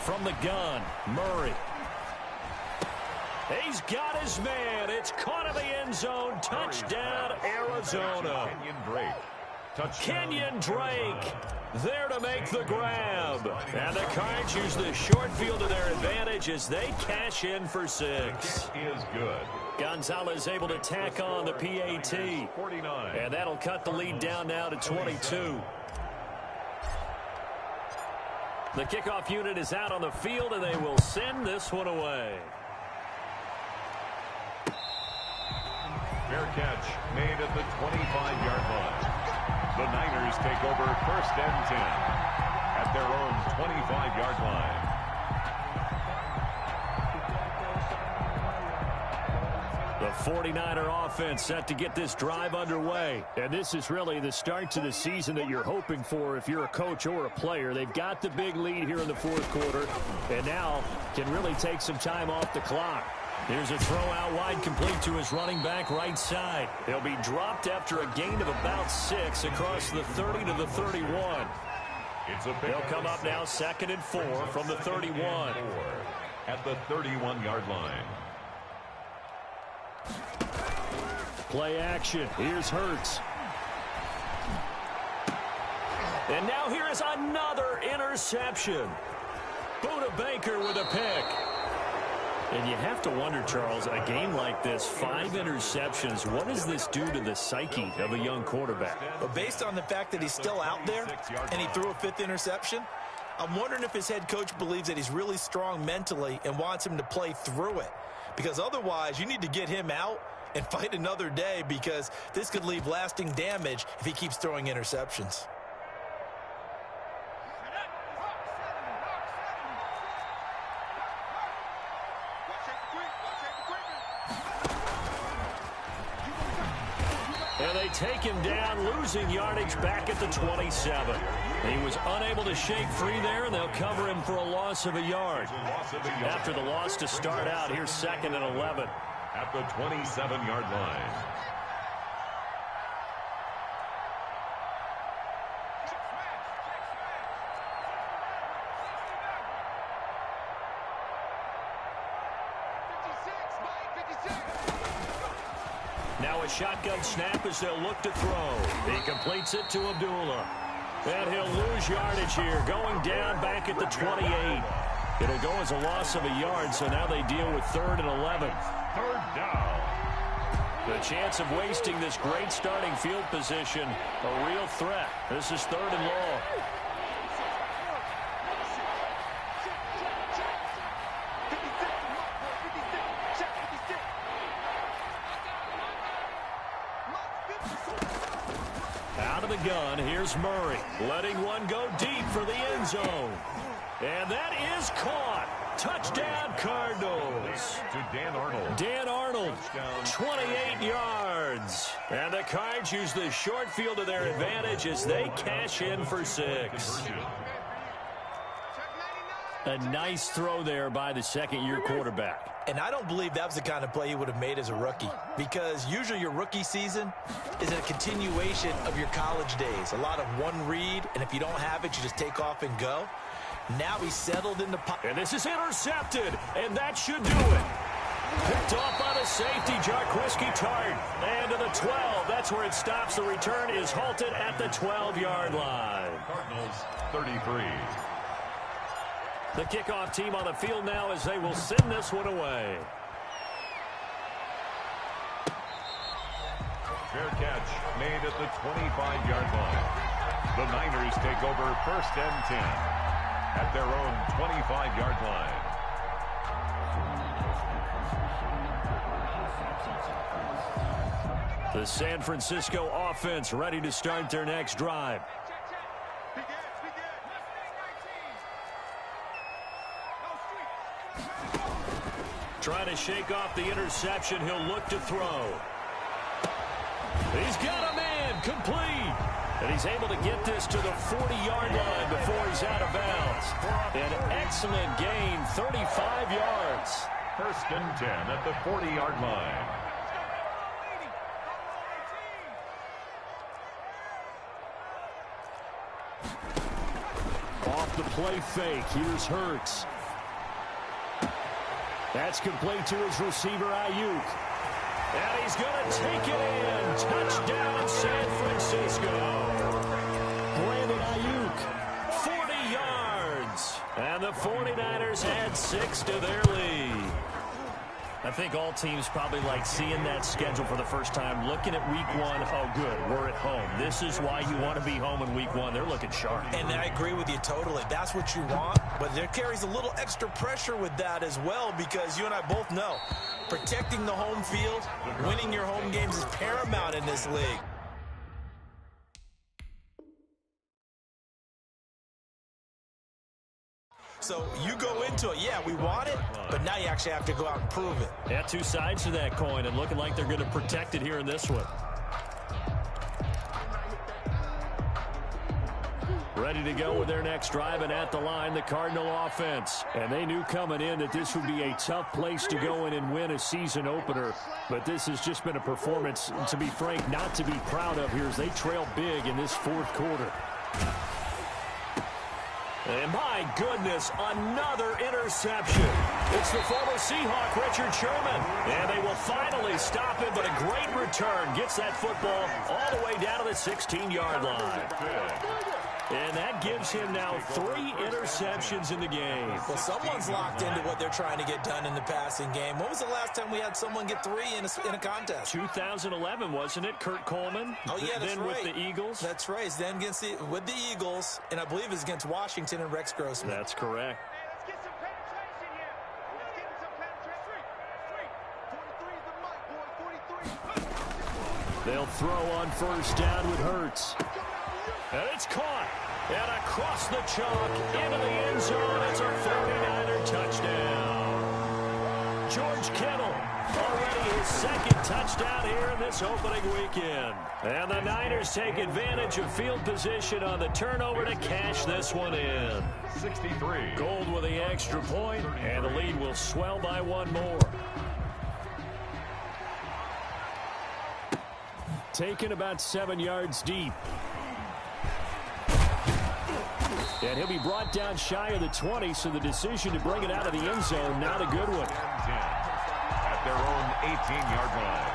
From the gun, Murray. He's got his man. It's caught in the end zone. Touchdown, Arizona. Kenyon Drake. Touchdown. Kenyon Drake there to make the grab. And the Cards use the short field to their advantage as they cash in for 6. Is good. Gonzalez able to tack on the PAT. 49. And that'll cut the lead down now to 22. The kickoff unit is out on the field, and they will send this one away. Fair catch made at the 25-yard line. The Niners take over 1st and 10 at their own 25-yard line. The 49er offense set to get this drive underway. And this is really the start to the season that you're hoping for if you're a coach or a player. They've got the big lead here in the 4th quarter, and now can really take some time off the clock. Here's a throw out wide, complete to his running back right side. He'll be dropped after a gain of about 6 across the 30 to the 31. They'll come up now 2nd and 4 from the 31. At the 31-yard line. Play action. Here's Hurts. And now here is another interception. Buda Baker with a pick. And you have to wonder, Charles, a game like this, 5 interceptions, what does this do to the psyche of a young quarterback? But based on the fact that he's still out there and he threw a 5th interception, I'm wondering if his head coach believes that he's really strong mentally and wants him to play through it. Because otherwise, you need to get him out and fight another day, because this could leave lasting damage if he keeps throwing interceptions. And they take him down, losing yardage back at the 27. He was unable to shake free there, and they'll cover him for a loss of a yard. After the loss to start out, here's 2nd and 11. At the 27-yard line. Now a shotgun snap as they'll look to throw. He completes it to Abdullah. And he'll lose yardage here, going down back at the 28. It'll go as a loss of a yard, so now they deal with 3rd and 11. 3rd down. The chance of wasting this great starting field position, a real threat. This is 3rd and long. Out of the gun, here's Murray, letting one go deep for the end zone. And that is caught. Touchdown, Cardinals. To Dan Arnold. Dan Arnold, 28 yards. And the Cards use the short field to their advantage as they cash in for 6. A nice throw there by the second-year quarterback. And I don't believe that was the kind of play he would have made as a rookie, because usually your rookie season is a continuation of your college days. A lot of one read, and if you don't have it, you just take off and go. Now he's settled in the pocket. And this is intercepted, and that should do it. Picked off by the safety, Jarquiski Tart. And to the 12. That's where it stops. The return is halted at the 12-yard line. Cardinals 33. The kickoff team on the field now as they will send this one away. Fair catch made at the 25-yard line. The Niners take over 1st and 10 at their own 25-yard line. The San Francisco offense ready to start their next drive. Trying to shake off the interception. He'll look to throw. He's got a man complete. And he's able to get this to the 40-yard line before he's out of bounds. An excellent gain, 35 yards. 1st and 10 at the 40-yard line. Off the play fake. Here's Hurts. That's complete to his receiver, Ayuk. And he's going to take it in. Touchdown, San Francisco. Brandon Ayuk, 40 yards. And the 49ers add 6 to their lead. I think all teams probably like seeing that schedule for the first time, looking at week 1. Oh, good, we're at home. This is why you want to be home in week 1. They're looking sharp. And I agree with you totally. That's what you want, but there carries a little extra pressure with that as well, because you and I both know protecting the home field, winning your home games is paramount in this league. So you go into it, yeah, we want it, but now you actually have to go out and prove it. Yeah, two sides to that coin, and looking like they're going to protect it here in this one. Ready to go with their next drive, and at the line, the Cardinal offense. And they knew coming in that this would be a tough place to go in and win a season opener. But this has just been a performance, to be frank, not to be proud of here as they trail big in this fourth quarter. And my goodness, another interception. It's the former Seahawk, Richard Sherman. And they will finally stop him, but a great return gets that football all the way down to the 16-yard line. And that gives him now 3 interceptions in the game. Well, someone's locked into what they're trying to get done in the passing game. When was the last time we had someone get 3 in a contest? 2011, wasn't it? Kurt Coleman. Oh, yeah, that's then right. With the Eagles. That's right. Then against with the Eagles, and I believe it's against Washington and Rex Grossman. That's correct. Let's get some penetration here. Let's get some penetration. 43 is the mic, boy. 43. They'll throw on first down with Hurts. And it's caught. And across the chalk into the end zone. It's a 49er touchdown. George Kittle, already his second touchdown here in this opening weekend. And the Niners take advantage of field position on the turnover to cash this one in. 63. Gold with the extra point, and the lead will swell by 1 more. Taken about 7 yards deep. And he'll be brought down shy of the 20, so the decision to bring it out of the end zone, not a good one. 10 at their own 18-yard line.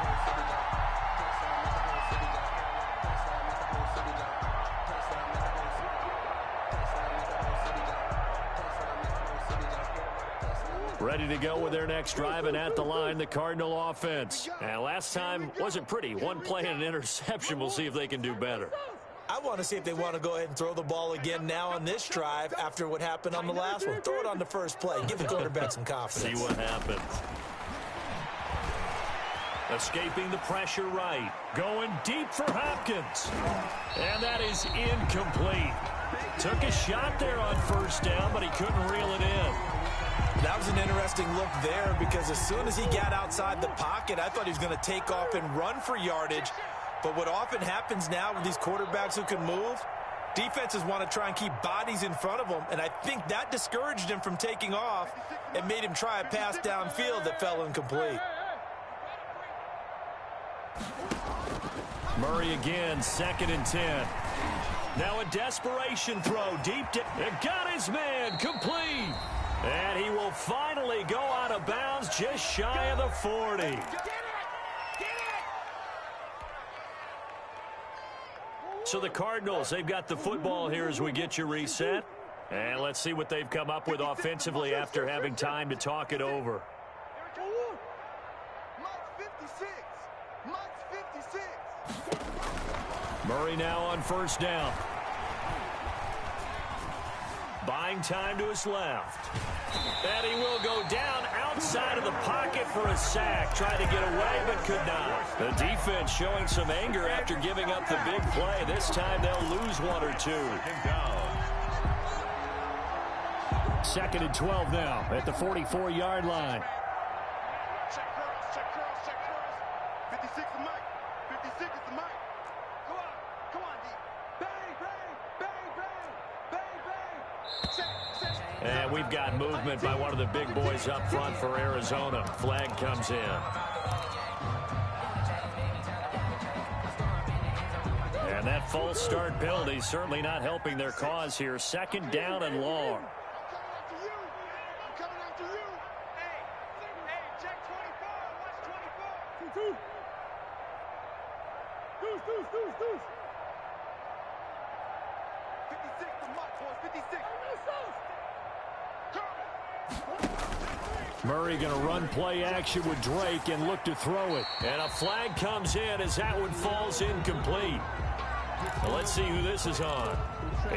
Ready to go with their next drive, and at the line, the Cardinal offense. And last time wasn't pretty. 1 play and an interception. We'll see if they can do better. I want to see if they want to go ahead and throw the ball again now on this drive after what happened on the last one. Throw it on the first play. Give the quarterback some confidence. See what happens. Escaping the pressure right. Going deep for Hopkins. And that is incomplete. Took a shot there on first down, but he couldn't reel it in. That was an interesting look there, because as soon as he got outside the pocket, I thought he was going to take off and run for yardage. But what often happens now with these quarterbacks who can move, Defenses want to try and keep bodies in front of them, and I think that discouraged him from taking off and made him try a pass downfield that fell incomplete. Murray again, 2nd and 10. Now a desperation throw deep. It got his man complete. And he will finally go out of bounds just shy of the 40. So the Cardinals, they've got the football here as we get you reset. And let's see what they've come up with offensively after having time to talk it over. Murray now on 1st down. Buying time to his left. And he will go down outside of the pocket for a sack. Tried to get away but could not. The defense showing some anger after giving up the big play. This time they'll lose 1 or 2. 2nd and 12 now at the 44-yard line. Check cross, check cross, check cross. 56 is Mike. 56 is the Mike. Come on, D. Bang, bang, bang, bang, bang, bang. And we've got movement by one of the big boys up front for Arizona. Flag comes in. And that false start penalty certainly not helping their cause here. 2nd down and long. I'm coming after you. Hey, check 24. Watch 24. Deuce. 56 to Mike, boys. 56. Murray going to run play action with Drake and look to throw it. And a flag comes in as that one falls incomplete. Well, let's see who this is on.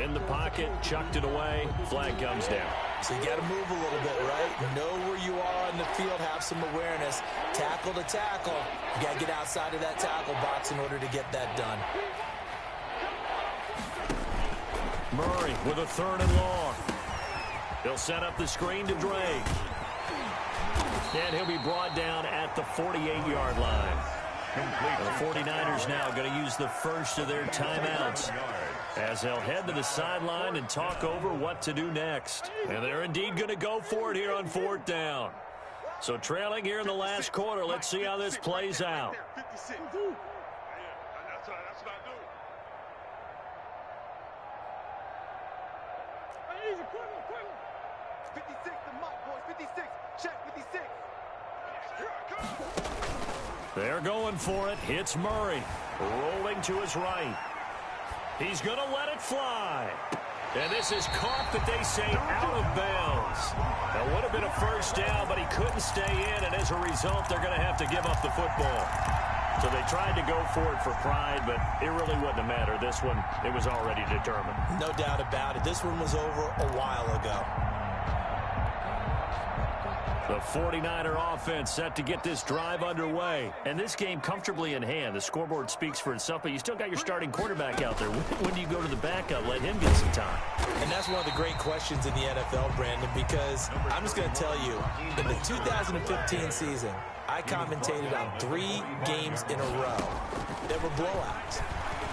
In the pocket, chucked it away. Flag comes down. So you got to move a little bit, right? Know where you are on the field, have some awareness. Tackle to tackle. You got to get outside of that tackle box in order to get that done. Murray with a 3rd and long. He'll set up the screen to Drake. And he'll be brought down at the 48-yard line. The 49ers now going to use the first of their timeouts as they'll head to the sideline and talk over what to do next. And they're indeed going to go for it here on 4th down. So trailing here in the last quarter, let's see how this plays out. 56. That's what I do. Easy, quick. 56 to Mike, boys. 56. Check 56. They're going for it. Hits Murray. Rolling to his right. He's going to let it fly. And this is caught, but they say out of bounds. That would have been a 1st down, but he couldn't stay in, and as a result, they're going to have to give up the football. So they tried to go for it for pride, but it really wouldn't have mattered. This one, it was already determined. No doubt about it. This one was over a while ago. The 49er offense set to get this drive underway. And this game comfortably in hand. The scoreboard speaks for itself, but you still got your starting quarterback out there. When do you go to the backup? Let him get some time. And that's one of the great questions in the NFL, Brandon, because I'm just going to tell you, in the 2015 season, I commentated on 3 games in a row that were blowouts.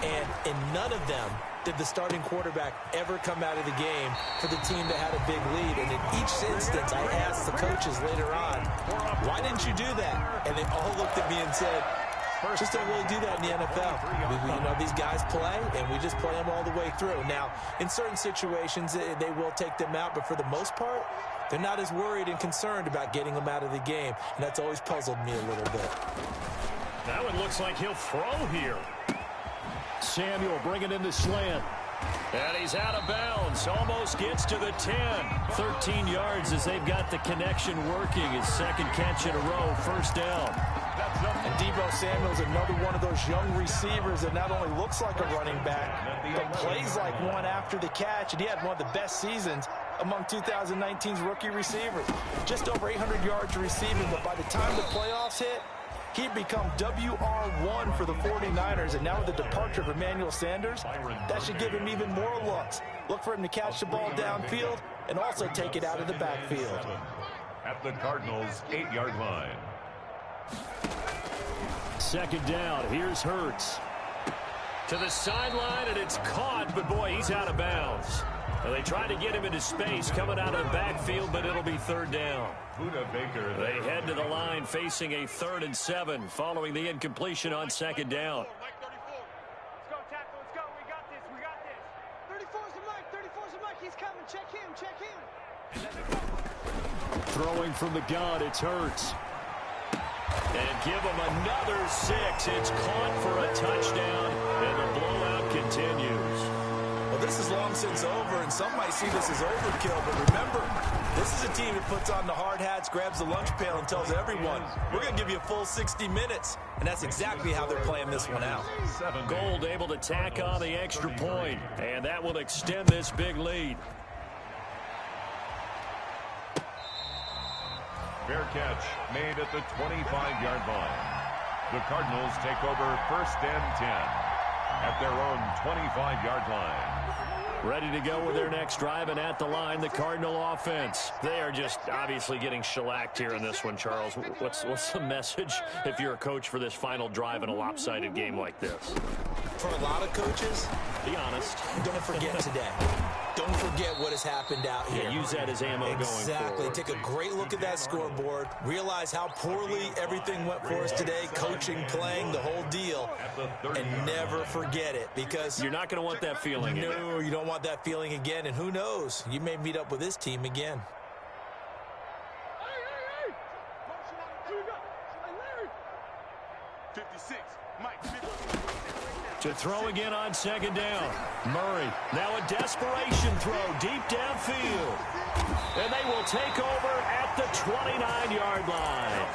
And in none of them did the starting quarterback ever come out of the game for the team that had a big lead. And in each instance, I asked the coaches later on, why didn't you do that? And they all looked at me and said, just don't really do that in the NFL. You know, these guys play, and we just play them all the way through. Now, in certain situations, they will take them out, but for the most part, they're not as worried and concerned about getting them out of the game. And that's always puzzled me a little bit. That one looks like he'll throw here. Samuel bringing in the slant. And he's out of bounds. Almost gets to the 10. 13 yards as they've got the connection working. His 2nd catch in a row. 1st down. And Deebo Samuel's another one of those young receivers that not only looks like a running back, but plays like one after the catch. And he had one of the best seasons among 2019's rookie receivers. Just over 800 yards receiving, but by the time the playoffs hit, he'd become WR1 for the 49ers, and now with the departure of Emmanuel Sanders, that should give him even more looks. Look for him to catch the ball downfield and also take it out of the backfield. At the Cardinals' 8-yard line. 2nd down. Here's Hurts. To the sideline, and it's caught, but boy, he's out of bounds. Well, they tried to get him into space coming out of the backfield, but it'll be third down. Buda Baker. They head to the line facing a 3rd and 7 following the incompletion on 2nd down. Mike 34. Let's go, tackle. Let's go. We got this. We got this. 34's the Mike. 34's the Mike. He's coming. Check him. Check him. Throwing from the gun, it's Hurts. And give him another 6. It's caught for a touchdown, and the blowout continues. Well, this is long since over, and some might see this as overkill, but remember, this is a team that puts on the hard hats, grabs the lunch pail, and tells everyone, we're going to give you a full 60 minutes. And that's exactly how they're playing this one out. Gold able to tack on the extra point, and that will extend this big lead. Fair catch made at the 25-yard line. The Cardinals take over 1st and 10 at their own 25-yard line. Ready to go with their next drive, and at the line, the Cardinal offense. They are just obviously getting shellacked here in this one, Charles. What's the message if you're a coach for this final drive in a lopsided game like this? For a lot of coaches, be honest. Don't forget today. Don't forget what has happened out here. Yeah, use that as ammo going forward. Exactly. Take a great look at that scoreboard. Realize how poorly everything went for us today. Coaching, playing, the whole deal. And never forget it, because you're not going to want that feeling. No, you don't want that feeling again. And who knows? You may meet up with this team again. 56. Mike. To throw again on 2nd down. Murray, now a desperation throw deep downfield. And they will take over at the 29-yard line.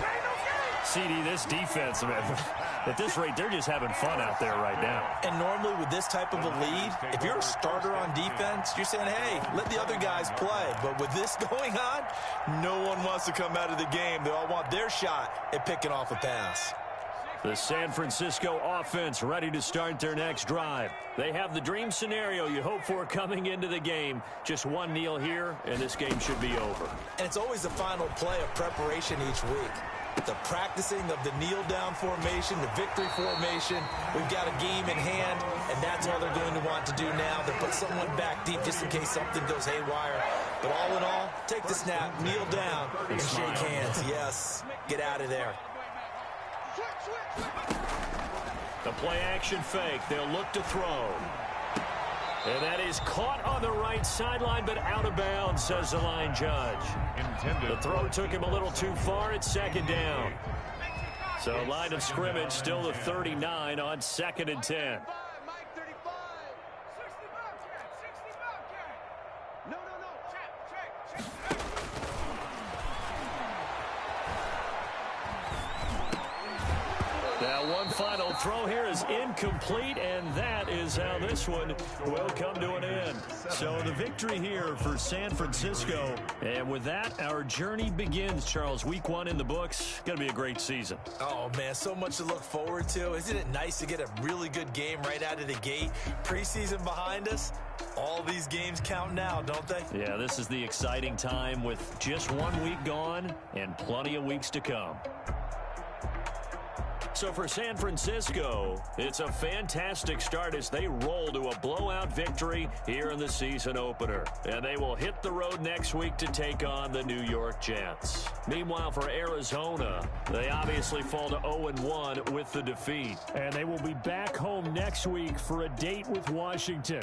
CD, this defense, man, at this rate, they're just having fun out there right now. And normally with this type of a lead, if you're a starter on defense, you're saying, hey, let the other guys play. But with this going on, no one wants to come out of the game. They all want their shot at picking off a pass. The San Francisco offense ready to start their next drive. They have the dream scenario you hope for coming into the game. Just one kneel here, and this game should be over. And it's always the final play of preparation each week. The practicing of the kneel-down formation, the victory formation. We've got a game in hand, and that's all they're going to want to do now. They'll put someone back deep just in case something goes haywire. But all in all, take the snap, kneel down, and shake hands. Yes, get out of there. The play-action fake. They'll look to throw. And that is caught on the right sideline, but out of bounds, says the line judge. The throw took him a little too far at 2nd down. So line of scrimmage still the 39 on 2nd and 10. Now one final throw here is incomplete, and that is how this one will come to an end. So the victory here for San Francisco. And with that, our journey begins, Charles. Week 1 in the books. Going to be a great season. Oh, man, so much to look forward to. Isn't it nice to get a really good game right out of the gate? Preseason behind us. All these games count now, don't they? Yeah, this is the exciting time with just 1 week gone and plenty of weeks to come. So for San Francisco, it's a fantastic start as they roll to a blowout victory here in the season opener. And they will hit the road next week to take on the New York Jets. Meanwhile, for Arizona, they obviously fall to 0-1 with the defeat. And they will be back home next week for a date with Washington.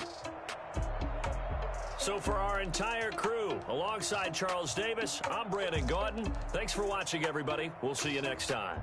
So for our entire crew, alongside Charles Davis, I'm Brandon Gaudin. Thanks for watching, everybody. We'll see you next time.